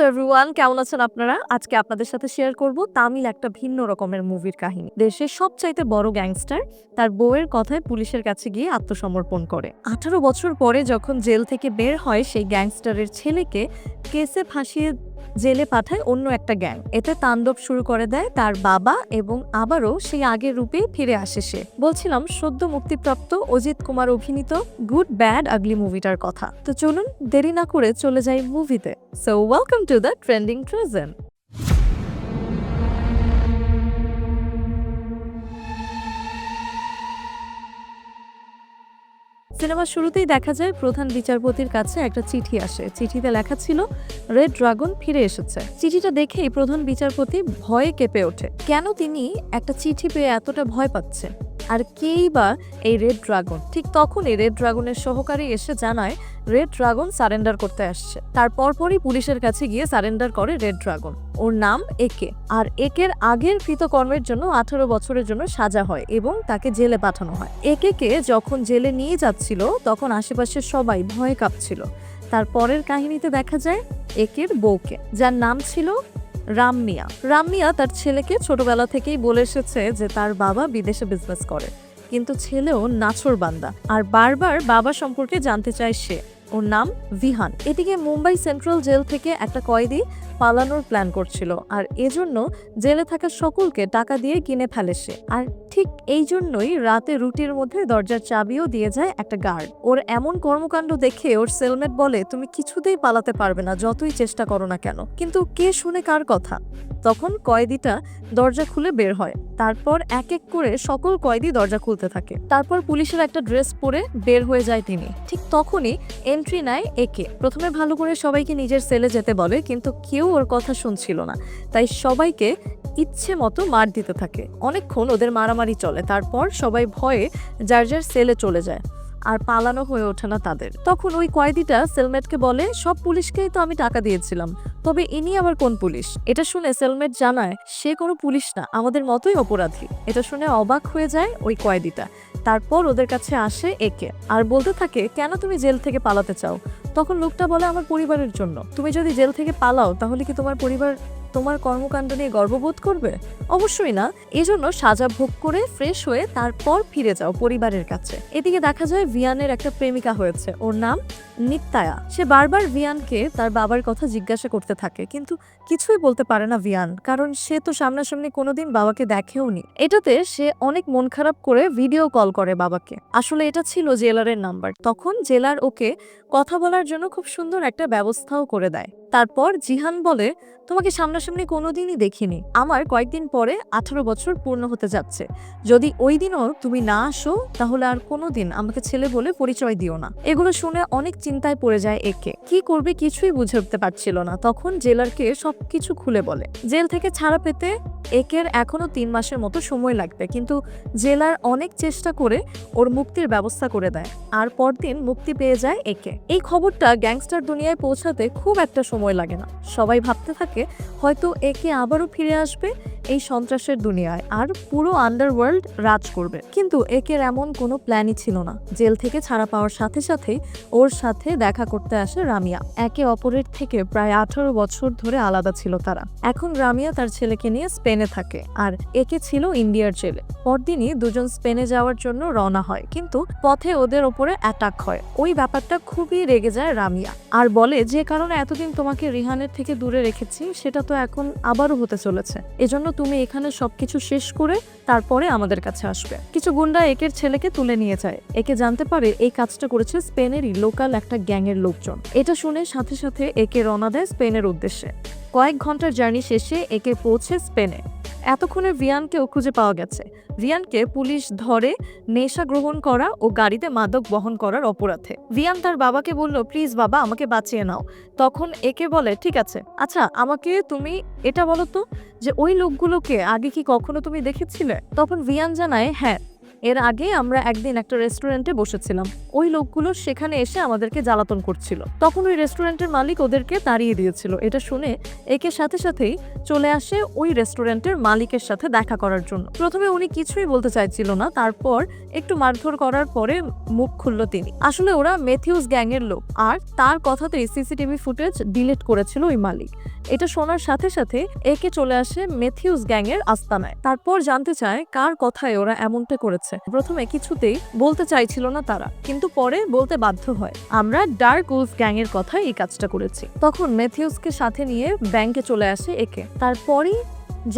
Everyone, কেমন আছেন আপনারা? আজকে আপনাদের সাথে শেয়ার করব তামিল একটা ভিন্ন রকমের মুভির কাহিনী। দেশের সবচাইতে বড় গ্যাংস্টার তার বউয়ের কথায় পুলিশের কাছে গিয়ে আত্মসমর্পণ করে। 18 বছর পরে যখন জেল থেকে বের হয়, সেই গ্যাংস্টারের ছেলেকে কেসে ফাঁসিয়ে জেলে পাঠায় অন্য একটা গ্যাং। এতে তাণ্ডব শুরু করে দেয় তার বাবা এবং আবারও সেই আগের রূপেই ফিরে আসে সে। বলছিলাম সদ্য মুক্তিপ্রাপ্ত অজিত কুমার অভিনীত গুড ব্যাড আগলি মুভিটার কথা। তো চলুন দেরি না করে চলে যাই মুভিতে। So welcome to the trending ট্রেজেন। সিনেমার শুরুতেই দেখা যায় প্রধান বিচারপতির কাছে একটা চিঠি আসে। চিঠিতে লেখা ছিল রেড ড্রাগন ফিরে এসেছে। চিঠিটা দেখেই প্রধান বিচারপতি ভয়ে কেঁপে ওঠে। কেন তিনি একটা চিঠি পেয়ে এতটা ভয় পাচ্ছে? আর কেই বা এই রেড ড্রাগন? ঠিক তখনই রেড ড্রাগনের সহকারী এসে জানায় রেড ড্রাগন সারেন্ডার করতে আসছে। তারপরই পুলিশের কাছে গিয়ে সারেন্ডার করে রেড ড্রাগন। ওর নাম একে। আর একের আগের কৃতকর্মের জন্য 18 বছরের জন্য সাজা হয় এবং তাকে জেলে পাঠানো হয়। একে যখন জেলে নিয়ে যাচ্ছিল তখন আশেপাশে সবাই ভয়ে কাঁপছিল। তারপরের কাহিনীতে দেখা যায় একের বউকে, যার নাম ছিল রামমিয়া। রামমিয়া তার ছেলেকে ছোটবেলা থেকেই বলে এসেছে যে তার বাবা বিদেশে বিজনেস করে, কিন্তু ছেলেও নাছোড়বান্দা আর বারবার বাবা সম্পর্কে জানতে চায় সে। ওর নাম ভিহান। এদিকে মুম্বাই সেন্ট্রাল জেল থেকে একটা কয়েদি পালানোর প্ল্যান করছিল, আর এজন্য জেলে থাকা সকলকে টাকা দিয়ে কিনে ফেলে সে। আর ঠিক এই জন্যই রাতে রুটির মধ্যে দরজার চাবিও দিয়ে যায় একটা গার্ড। ওর এমন কর্মকাণ্ড দেখে ওর সেলমেট বলে, তুমি কিছুতেই পালাতে পারবে না, যতই চেষ্টা করো না কেন। কিন্তু কে শুনে কার কথা? তখন কয়েদিটা দরজা খুলে বের হয়। তারপর এক এক করে সকল কয়েদি দরজা খুলতে থাকে। তারপর পুলিশের একটা ড্রেস পরে বের হয়ে যায় তিনি। ঠিক তখনই এন্ট্রি নেয় একে। প্রথমে ভালো করে সবাইকে নিজের সেলে যেতে বলে, কিন্তু কেউ ওর কথা শুনছিল না। তাই সবাইকে ইচ্ছে মতো মার দিতে থাকে। অনেকক্ষণ ওদের মারামারি চলে। তারপর সবাই ভয়ে যার যার সেলে চলে যায়, আর পালানো হয়ে ওঠে না তাদের। তখন ওই কয়েদিটা সেলমেটকে বলে, সব পুলিশকেই তো আমি টাকা দিয়েছিলাম, তবে ইনি আবার কোন পুলিশ? এটা শুনে সেলমেট জানায় সে কোনো পুলিশ না, আমাদের মতোই অপরাধী। এটা শুনে অবাক হয়ে যায় ওই কয়েদিটা। তারপর ওদের কাছে আসে একে আর বলতে থাকে, কেন তুমি জেল থেকে পালাতে চাও? তখন লোকটা বলে, আমার পরিবারের জন্য। তুমি যদি জেল থেকে পালাও তাহলে কি তোমার পরিবার তোমার কর্মকাণ্ড নিয়ে গর্ববোধ করবে? অবশ্যই না। এজন্য সাজা ভোগ করে ফ্রেশ হয়ে তারপর ফিরে যাও পরিবারের কাছে। এদিকে দেখা যায় ভিয়ানের একটা প্রেমিকা হয়েছে, ওর নাম নিত্যায়া। সে বারবার ভিয়ানকে তার বাবার কথা জিজ্ঞাসা করতে থাকে, কিন্তু কিছুই বলতে পারে না ভিয়ান, কারণ সে তো সামনাসামনি কোনোদিন বাবাকে দেখেওনি। এটাতে সে অনেক মন খারাপ করে ভিডিও কল করে বাবাকে। আসলে এটা ছিল জেলারের নাম্বার। তখন জেলার ওকে কথা বলার জন্য খুব সুন্দর একটা ব্যবস্থাও করে দেয়। তারপর জিহান বলে, তোমাকে সামনাসামনি কোনোদিনই দেখিনি। আমার কয়েকদিন পরে 18 বছর পূর্ণ হতে যাচ্ছে। যদি ওই দিনও তুমি না আসো তাহলে আর কোনোদিন আমাকে ছেলে বলে পরিচয় দিও না। এগুলো শুনে অনেক চিন্তায় পড়ে যায় একে। কি করবে কিছুই বুঝে উঠতে পারছিল না। তখন জেলারকে সবকিছু খুলে বলে। জেল থেকে ছাড়া পেতে একের এখনো 3 মাসের মতো সময় লাগবে, কিন্তু জেলার অনেক চেষ্টা করে ওর মুক্তির ব্যবস্থা করে দেয়। আর পরদিন মুক্তি পেয়ে যায় একে। এই খবরটা গ্যাংস্টার দুনিয়ায় পৌঁছাতে খুব একটা সময় লাগে না। সবাই ভাবতে থাকে হয়তো একে আবারও ফিরে আসবে এই সন্ত্রাসের দুনিয়ায় আর পুরো আন্ডারওয়ার্ল্ড রাজ করবে। কিন্তু একের এমন কোনো প্ল্যানই ছিল না। জেল থেকে ছাড়া পাওয়ার সাথে সাথেই ওর সাথে দেখা করতে আসে রামিয়া। একে অপরের থেকে প্রায় 18 বছর ধরে আলাদা ছিল তারা। এখন রামিয়া তার ছেলেকে নিয়ে স্পেনে থাকে, আর একে ছিল ইন্ডিয়ার জেলে। পরদিনই দুজন স্পেনে যাওয়ার জন্য রওনা হয়, কিন্তু পথে ওদের ওপরে অ্যাটাক হয়। ওই ব্যাপারটা খুবই রেগে যায় রামিয়া আর বলে, যে কারণে এতদিন তোমাকে রিহানের থেকে দূরে রেখেছি সেটা তো এখন আবারও হতে চলেছে। এজন্য তুমি এখানে সবকিছু শেষ করে তারপরে আমাদের কাছে আসবে। কিছু গুন্ডা একের ছেলেকে তুলে নিয়ে যায়। একে জানতে পারে এই কাজটা করেছে স্পেনেরই লোকাল একটা গ্যাংয়ের লোকজন। এটা শুনে সাথে সাথে একে রওনা দেয় স্পেনের উদ্দেশ্যে। কয়েক ঘন্টার জার্নি শেষে একে পৌঁছে স্পেনে। এতক্ষণে ভিয়ানকেও খুঁজে পাওয়া গেছে। ভিয়ানকে পুলিশ ধরে নেশা গ্রহণ করা ও গাড়িতে মাদক বহন করার অপরাধে। ভিয়ান তার বাবাকে বলল, প্লিজ বাবা আমাকে বাঁচিয়ে নাও। তখন একে বলে, ঠিক আছে, আচ্ছা আমাকে তুমি এটা বলো তো যে ওই লোকগুলোকে আগে কি কখনো তুমি দেখেছিলে? তখন ভিয়ান জানায়, হ্যাঁ, এর আগে আমরা একদিন একটা রেস্টুরেন্টে বসেছিলাম, ওই লোকগুলো সেখানে এসে আমাদেরকে জ্বালাতন করছিল, তখন ওই রেস্টুরেন্টের মালিক ওদেরকে তাড়িয়ে দিয়েছিল। এটা শুনে একে সাথে সাথেই চলে আসে ওই রেস্টুরেন্টের মালিকের সাথে দেখা করার জন্য। প্রথমে উনি কিছুই বলতে চাইছিল না, তারপর একটু মারধর করার পরে মুখ খুলল তিনি। আসলে ওরা ম্যাথিউস গ্যাং এর লোক, আর তার কথাতেই সিসিটিভি ফুটেজ ডিলিট করেছিল ওই মালিক। এটা শোনার সাথে সাথে একে চলে আসে ম্যাথিউস গ্যাং এর আস্তানায়। তারপর জানতে চায় কার কথায় ওরা এমনটা করেছে। প্রথমে কিছুতেই বলতে চাইছিল না তারা, কিন্তু পরে বলতে বাধ্য হয়, আমরা ডার্ক উলফ গ্যাং এর কথা এই কাজটা করেছি। তখন ম্যাথিউসকে সাথে নিয়ে ব্যাংকে চলে আসে একে। তারপরই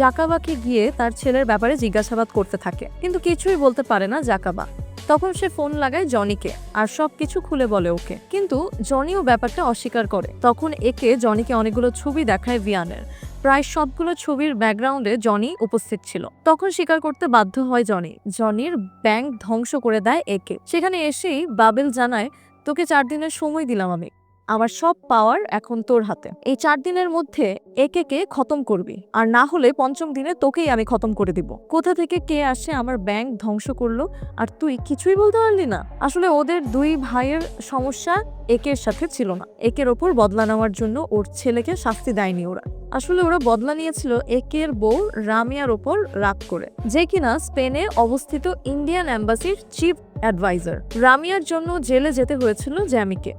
জাকাবাকে গিয়ে তার ছেলের ব্যাপারে জিজ্ঞাসাবাদ করতে থাকে, কিন্তু কিছুই বলতে পারে না জাকাবা। তখন সে ফোন লাগায় জনিকে আর সবকিছু খুলে বলে ওকে, কিন্তু জনিও ব্যাপারটা অস্বীকার করে। তখন একে জনিকে অনেকগুলো ছবি দেখায় ভিয়ানের, প্রায় সবগুলো ছবির ব্যাকগ্রাউন্ডে জনি উপস্থিত ছিল। তখন স্বীকার করতে বাধ্য হয় জনি। জনির ব্যাংক ধ্বংস করে দেয় একে। সেখানে এসেই বাবেল জানায়, তোকে 4 দিনের সময় দিলাম আমি, আমার সব পাওয়ার এখন তোর হাতে। এই 4 দিনের মধ্যে একে খতম করবি, আর না হলে 5ম দিনে তোকেই আমি খতম করে দিব। কোথা থেকে কে আসে আমার ব্যাংক ধ্বংস করলো আর তুই কিছুই বলতে পারলি না? আসলে ওদের 2 ভাইয়ের সমস্যা একের সাথে ছিল না। একের ওপর বদলা নেওয়ার জন্য ওর ছেলেকে শাস্তি দেয়নি ওরা। আসলে ওরা বদলা নিয়েছিল একের বউ রামিয়ার ওপর রাগ করে, যে কিনা স্পেনে অবস্থিত ইন্ডিয়ান এম্বাসির চিফ অ্যাডভাইজার। রামিয়ার জন্য জেলে যেতে হয়েছিল জ্যামিকে।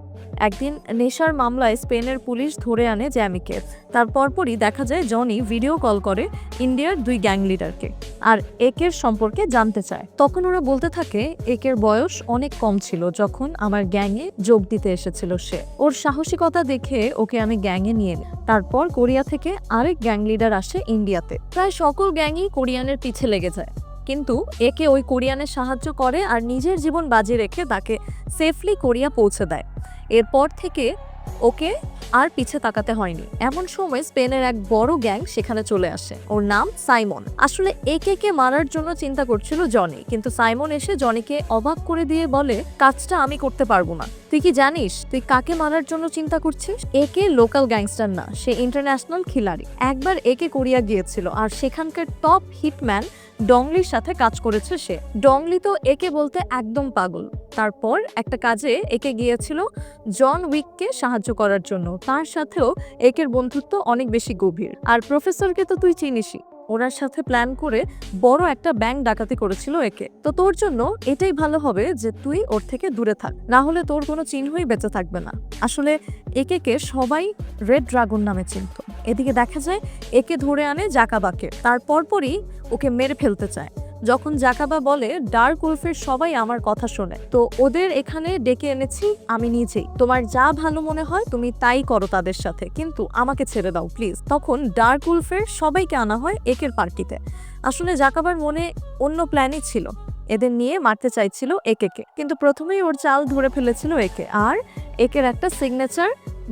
একদিন নেশার মামলায় স্পেনের পুলিশ ধরে আনে জ্যামিকে। তারপরই দেখা যায় জনি ভিডিও কল করে ইন্ডিয়ার 2 গ্যাং লিডারকে আর একের সম্পর্কে জানতে চায়। তখন ওরা বলতে থাকে, একের বয়স অনেক কম ছিল যখন আমার গ্যাংয়ে যোগ দিতে এসেছিল সে। ওর সাহসিকতা দেখে ওকে আমি গ্যাংয়ে নিয়ে নিই। তারপর কোরিয়া থেকে আরেক গ্যাং লিডার আসে ইন্ডিয়াতে। প্রায় সকল গ্যাংই কোরিয়ানের পিছে লেগে যায়, কিন্তু একে ওই কোরিয়ানের সাহায্য করে আর নিজের জীবন বাজি রেখে তাকে সেফলি কোরিয়া পৌঁছে দেয়। এরপর থেকে ওকে আর পিছে তাকাতে হয়নি। এমন সময় স্পেনের এক বড় গ্যাং সেখানে চলে আসে, ওর নাম সাইমন। আসলে একে মারার জন্য চিন্তা করছিল জনি, কিন্তু সাইমন এসে জনিকে অবাক করে দিয়ে বলে, কাজটা আমি করতে পারবো না। তুই কি জানিস তুই কাকে মারার জন্য চিন্তা করছিস? একে লোকাল গ্যাংস্টার না, সে ইন্টারন্যাশনাল খিলাড়ি। একবার একে কোরিয়া গিয়েছিল আর সেখানকার টপ হিটম্যান ডংলির সাথে কাজ করেছে সে। ডংলি তো একে বলতে একদম পাগল। তারপর একটা কাজে একে গিয়েছিল জন উইককে সাহায্য করার জন্য। তার সাথেও একের বন্ধুত্ব অনেক বেশি গভীর। আর প্রফেসরকে তো তুই চিনিসই, ওনার সাথে প্ল্যান করে বড় একটা ব্যাংক ডাকাতি করেছিল একে। তো তোর জন্য এটাই ভালো হবে যে তুই ওর থেকে দূরে থাক, না হলে তোর কোনো চিহ্নই বেঁচে থাকবে না। আসলে একে সবাই রেড ড্রাগন নামে চিনত। এদিকে দেখা যায় একে ধরে আনে জাকাবাকে। তারপরই ওকে মেরে ফেলতে চায়। যখন জাকাবা বলে, ডার্ক উলফের সবাই আমার কথা শোনে, তো ওদের এখানে ডেকে এনেছি আমি নিজেই, তোমার যা ভালো মনে হয় তুমি তাই করো তাদের সাথে, কিন্তু আমাকে ছেড়ে দাও প্লিজ। তখন ডার্ক উলফের সবাইকে আনা হয় একের পার্টিতে। আসলে জাকাবার মনে অন্য প্ল্যানই ছিল, এদের নিয়ে মারতে চাইছিল একে, কিন্তু প্রথমেই ওর চাল ধরে ফেলেছিল একে। আর একের একটা সিগনেচার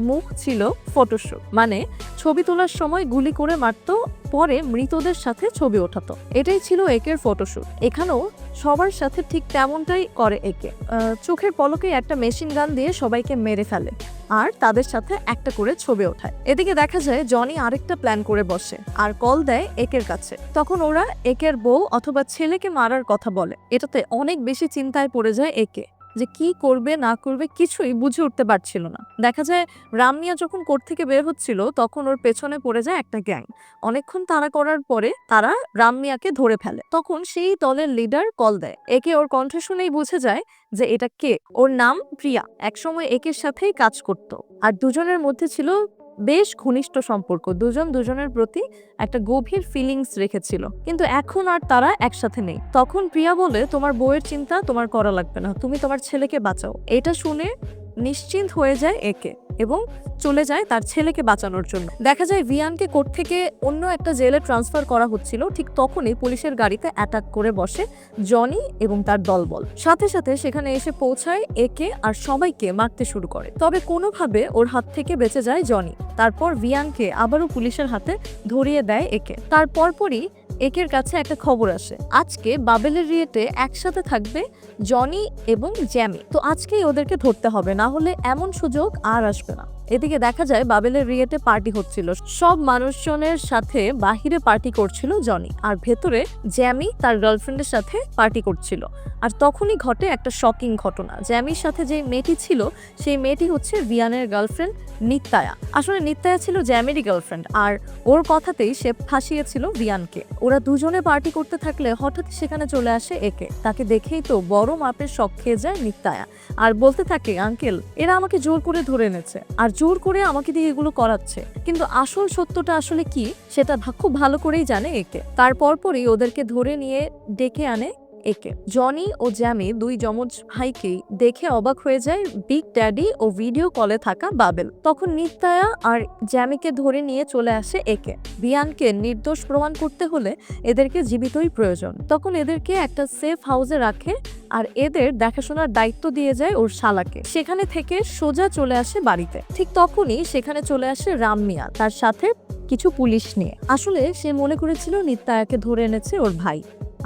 মুখ ছিল ফটোশুট, মানে ছবি তোলার সময় গুলি করে মারতো, পরে মৃতদের সাথে ছবি ওঠাতো। এটাই ছিল একের ফটোশুট। এখানেও সবার সাথে ঠিক তেমনটাই করে একে। চোখের পলকে একটা মেশিন গান দিয়ে সবাইকে মেরে ফেলে আর তাদের সাথে একটা করে ছবি ওঠায়। এদিকে দেখা যায় জনি আরেকটা প্ল্যান করে বসে আর কল দেয় একের কাছে। তখন ওরা একের বউ অথবা ছেলেকে মারার কথা বলে। এটাতে অনেক বেশি চিন্তায় পড়ে যায় একে, যে কি করবে না করবে কিছুই বুঝে উঠতে পারছিল না। দেখা যায় রামিয়া যখন কোর্ট থেকে বের হচ্ছিল তখন ওর পেছনে পড়ে যায় একটা গ্যাং। অনেকক্ষণ তাড়া করার পরে তারা রামিয়াকে ধরে ফেলে। তখন সেই দলের লিডার কল দেয় একে। ওর কণ্ঠ শুনেই বুঝে যায় যে এটা কে। ওর নাম প্রিয়া। একসময় একের সাথেই কাজ করত আর দুজনের মধ্যে ছিল বেশ ঘনিষ্ঠ সম্পর্ক। দুজন দুজনের প্রতি একটা গভীর ফিলিংস রেখেছিল, কিন্তু এখন আর তারা একসাথে নেই। তখন প্রিয়া বলে, তোমার বউয়ের চিন্তা তোমার করা লাগবে না, তুমি তোমার ছেলেকে বাঁচাও। এটা শুনে নিশ্চিন্ত হয়ে যায় একে এবং চলে যায় তার ছেলেকে বাঁচানোর জন্য। দেখা যায় ভিয়ানকে কোর্ট থেকে অন্য একটা জেলে ট্রান্সফার করা হচ্ছিল, ঠিক তখনই পুলিশের গাড়িতে অ্যাটাক করে বসে জনি এবং তার দলবল। সাথে সাথে সেখানে এসে পৌঁছায় একে আর সবাইকে মারতে শুরু করে। তবে কোনোভাবে ওর হাত থেকে বেঁচে যায় জনি। তারপর ভিয়ানকে আবারও পুলিশের হাতে ধরিয়ে দেয় একে। তারপরই একের কাছে একটা খবর আসে, আজকে বাবেলের রিয়েটে একসাথে থাকবে জনি এবং জ্যামি। তো আজকেই ওদেরকে ধরতে হবে, না হলে এমন সুযোগ আর আসবে না। এদিকে দেখা যায় বাবেলের রিয়েটে পার্টি হচ্ছিল, সব মানুষজনের সাথে বাহিরে পার্টি করছিল জনি, আর ভেতরে জ্যামি তার গার্লফ্রেন্ডের সাথে পার্টি করছিল। আর তখনই ঘটে একটা শকিং ঘটনা। জ্যামির সাথে যে মেয়েটি ছিল সেই মেয়েটি হচ্ছে ভিয়ানের গার্লফ্রেন্ড নিত্যায়া। আসলে নিত্যায়া ছিল জ্যামিরই গার্লফ্রেন্ড, আর ওর কথাতেই সে ফাঁসিয়েছিল ভিয়ানকে। ওরা দুজনে পার্টি করতে থাকলে হঠাৎ সেখানে চলে আসে একে। তাকে দেখেই তো বড় মাপের শক খেয়ে যায় নিত্যায়া, আর বলতে থাকে, আঙ্কেল এরা আমাকে জোর করে ধরে এনেছে আর জোর করে আমাকে দিয়ে এগুলো করাচ্ছে। কিন্তু আসল সত্যটা আসলে কি সেটা খুব ভালো করেই জানে একে। তারপরই ওদেরকে ধরে নিয়ে ডেকে আনে একে। জনি ও জ্যামি দুই যমজ ভাইকেই দেখে অবাক হয়ে যায় বিগ ড্যাডি ও ভিডিও কলে থাকা বাবেল। তখন নিত্যায়া আর জ্যামিকে ধরে নিয়ে চলে আসে একে। ভিয়ানকে নির্দোষ প্রমাণ করতে হলে এদেরকে জীবিতই প্রয়োজন। তখন এদেরকে একটা সেফ হাউসে রাখে আর এদের দেখাশোনার দায়িত্ব দিয়ে যায় ওর শালাকে। সেখানে থেকে সোজা চলে আসে বাড়িতে। ঠিক তখনই সেখানে চলে আসে রাম মিয়া, তার সাথে কিছু পুলিশ নিয়ে। আসলে সে মনে করেছিল নিত্যায়াকে ধরে এনেছে ওর ভাই,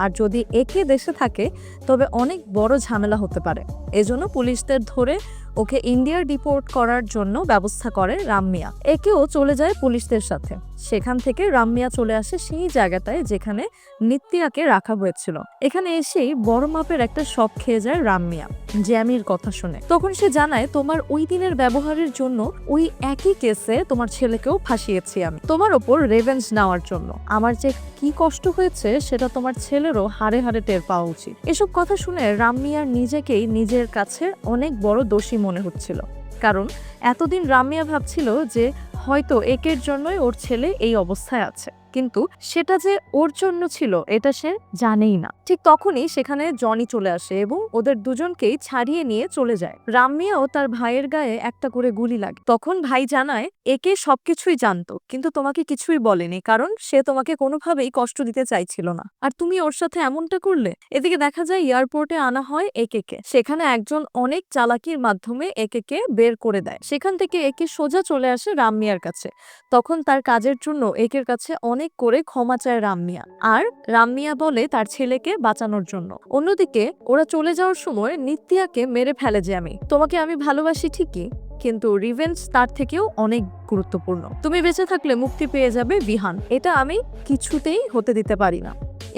আর যদি একে দেশে থাকে তবে অনেক বড় ঝামেলা হতে পারে। এজন্য পুলিশদের ধরে ওকে ইন্ডিয়া ডিপোর্ট করার জন্য ব্যবস্থা করে রাম মিয়া। একেও চলে যায় পুলিশদের সাথে। সেখান থেকে রাম মিয়া চলে আসে সেই জায়গাটায় যেখানে নিত্যাকে রাখা হয়েছিল। এখানে এসেই বড় মাপের একটা শক খেয়ে যায় রাম মিয়া জ্যামির কথা শুনে। তখন সে জানায়, তোমার ওই দিনের ব্যবহারের জন্য ওই একই কেসে তোমার ছেলেকেও ফাঁসিয়েছি আমি, তোমার ওপর রেভেঞ্জ নেওয়ার জন্য। আমার যে কি কষ্ট হয়েছে সেটা তোমার ছেলেরও হাড়ে হাড়ে টের পাওয়া উচিত। এসব কথা শুনে রাম মিয়ার নিজেকেই নিজের কাছে অনেক বড় দোষী মনে হচ্ছিল, কারণ এতদিন রাম মিয়া ভাবছিল যে হয়তো একের জন্যই ওর ছেলে এই অবস্থায় আছে, কিন্তু সেটা যে ওর জন্য ছিল এটা সে জানেই না। ঠিক তখনই সেখানে জনি চলে আসে এবং ওদের দুজনকেই ছাড়িয়ে নিয়ে চলে যায়। রাম মিয়াও তার ভাইয়ের গায়ে একটা করে গুলি লাগে। তখন ভাই জানায়, একে সবকিছুই জানতো কিন্তু তোমাকে কিছুই বলেনি, কারণ সে তোমাকে কোনোভাবেই কষ্ট দিতে চাইছিল না, আর তুমি ওর সাথে এমনটা করলে। এদিকে দেখা যায় এয়ারপোর্টে আনা হয় একে। সেখানে একজন অনেক চালাকির মাধ্যমে একে বের করে দেয়। সেখান থেকে একে সোজা চলে আসে রাম মিয়ার কাছে। তখন তার কাজের জন্য একের কাছে অনেক করে ক্ষমা চায় রাম মিয়া, আর রাম মিয়া বলে তার ছেলেকে বাঁচানোর জন্য। অন্যদিকে ওরা চলে যাওয়ার সময় নিত্যাকে মেরে ফেলে যে, তোমাকে আমি ভালোবাসি ঠিকই, কিন্তু রিভেঞ্জ তার থেকেও অনেক গুরুত্বপূর্ণ। তুমি বেঁচে থাকলে মুক্তি পেয়ে যাবে বিহান, এটা আমি কিছুতেই হতে দিতে পারি না,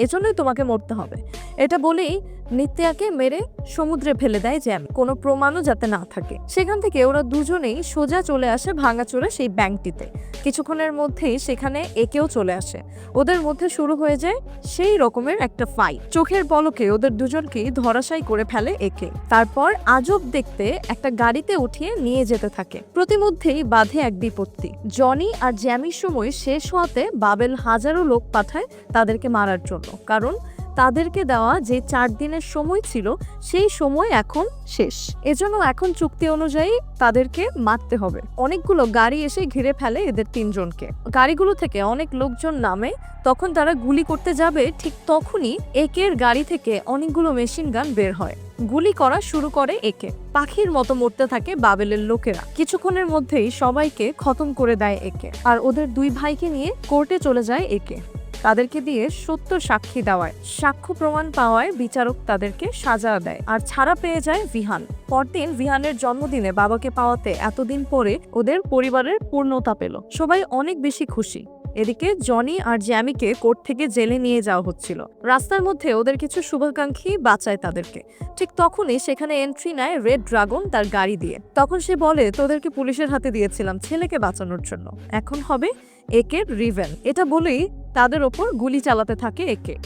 এজন্যই তোমাকে মরতে হবে। এটা বলেই নিত্যাকে মেরে সমুদ্রে ফেলে দেয় জ্যামি, কোনো প্রমাণও যাতে না থাকে। সেখান থেকে ওরা দুজনেই সোজা চলে আসে ভাঙাচোরা সেই ব্যাংকটিতে। কিছুক্ষণের মধ্যেই সেখানে একেও চলে আসে। ওদের মধ্যে শুরু হয়ে যায় সেই রকমের একটা ফাইট। চোখের পলকে ওদের দুজনকেই ধরাশায়ী করে ফেলে একে। তারপর আজব দেখতে একটা গাড়িতে উঠিয়ে নিয়ে যেতে থাকে। প্রতিমধ্যেই বাধে এক বিপত্তি। জনি আর জ্যামির সময় শেষ হওয়াতে বাবেল হাজারো লোক পাঠায় তাদেরকে মারার জন্য, কারণ তাদেরকে দেওয়া যে 4 দিনের সময় ছিল সেই সময় এখন শেষ। এজন্য এখন চুক্তি অনুযায়ী তাদেরকে মারতে হবে। অনেকগুলো গাড়ি এসে ঘিরে ফেলে এদের তিনজনকে। গাড়িগুলো থেকে অনেক লোকজন নামে। তখন তারা গুলি করতে যাবে, ঠিক তখনই একের গাড়ি থেকে অনেকগুলো মেশিন গান বের হয়। গুলি করা শুরু করে একে। পাখির মতো মরতে থাকে বাবেলের লোকেরা। কিছুক্ষণের মধ্যেই সবাইকে খতম করে দেয় একে, আর ওদের দুই ভাইকে নিয়ে কোর্টে চলে যায় একে। তাদেরকে দিয়ে সত্য সাক্ষী দেওয়ায়, সাক্ষ্য প্রমাণ পাওয়ায় বিচারক তাদেরকে সাজা দেয়, আর ছাড়া পেয়ে যায় ভিহান। পরদিন ভিহানের জন্মদিনে বাবাকে পাওয়াতে এতদিন পরে ওদের পরিবারের পূর্ণতা পেল। সবাই অনেক বেশি খুশি। এদিকে জনি আর জ্যামিকে কোর্ট থেকে জেলে নিয়ে যাওয়া হচ্ছিল। রাস্তার মধ্যে ওদের কিছু শুভাকাঙ্ক্ষী বাঁচায় তাদেরকে। ঠিক তখনই সেখানে এন্ট্রি নেয় রেড ড্রাগন তার গাড়ি দিয়ে। তখন সে বলে, তোদেরকে পুলিশের হাতে দিয়েছিলাম ছেলেকে বাঁচানোর জন্য, এখন হবে একের রিভেন। এটা বলেই তাদের ওপর গুলি চালাতে থাকে একে,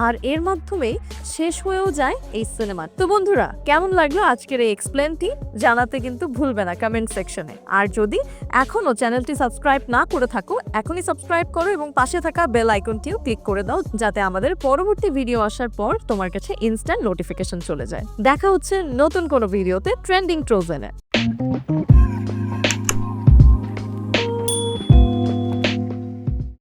আর এর মাধ্যমেই শেষ হয়েও যায় এই সিনেমা। তো বন্ধুরা, কেমন লাগলো আজকের এই এক্সপ্লেনটি জানাতে কিন্তু ভুলবে না কমেন্ট সেকশনে। আর যদি এখনো চ্যানেলটি সাবস্ক্রাইব না করে থাকো, এখনই সাবস্ক্রাইব করো এবং পাশে থাকা বেল আইকনটিও ক্লিক করে দাও, যাতে আমাদের পরবর্তী ভিডিও আসার পর তোমার কাছে ইনস্ট্যান্ট নোটিফিকেশন চলে যায়। দেখা হচ্ছে নতুন কোনো ভিডিওতে ট্রেন্ডিং ট্রোজেনে।